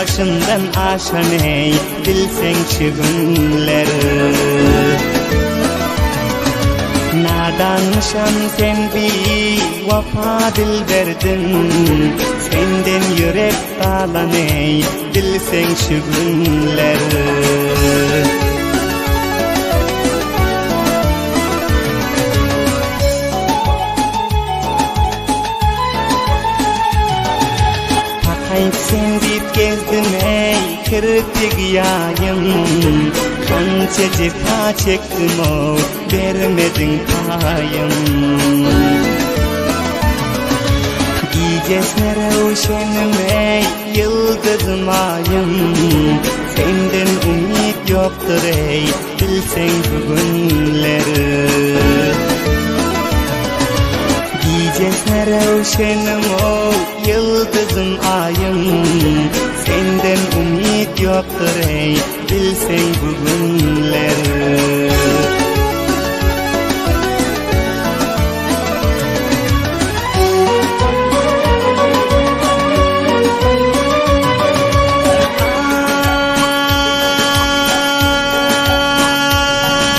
başımdan aşan ey, bilsen şu günleri. Nadanmışam sen bir vafa dilberdin, senden yürek dağlan ey, bilsen şu günleri. Sen deyip gezdim ey, kırık yayım, kanca cefa çektim o, vermedin payım. Gecesine uşenim ey, yıldızım ayım, senden umut yoktur ey, bilsen bugünleri. Gecesine uşenim o, yıldızım ayım, senden umut yoktur ey, bilsen bugünleri.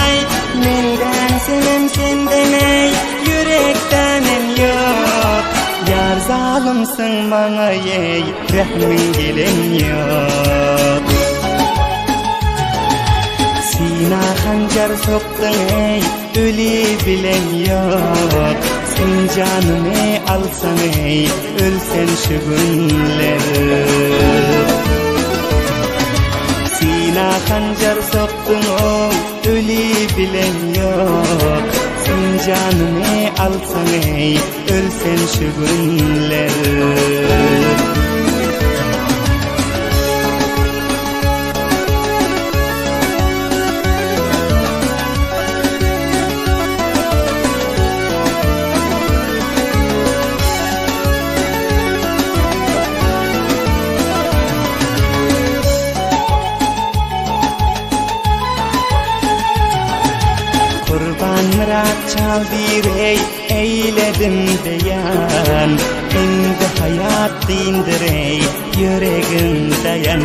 Ay, menden senem senden ey, yürekten el yok. Yar zalimsin bana ey, rahmin gelen yok. Sina hancar soktun ey, ölü bilen yok. Sen canımı alsan ey, ölsen şu günleri. Sina hancar soktun o, ölü bilen yok. Sen canımı alsan ey, ölsen şu günleri. Kurban mırat çaldır ey, eyledim beyan, indi hayat dindir ey, yüreğim dayan.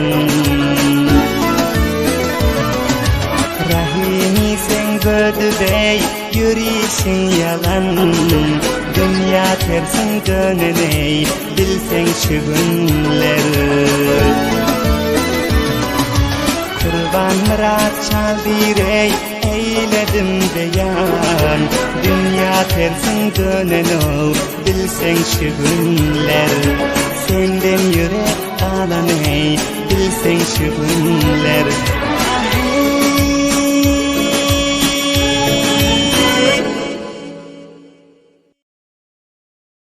Rahimi sen gördü ey, yürüyüşün yalan, dünya tersin dönen ey, bilsen şu günleri. Kurban mırat çaldır ey, eyledim beyan, dünya tersin dönen o, bilsen şu günler. Senden yürek alan ey, bilsen şu günler.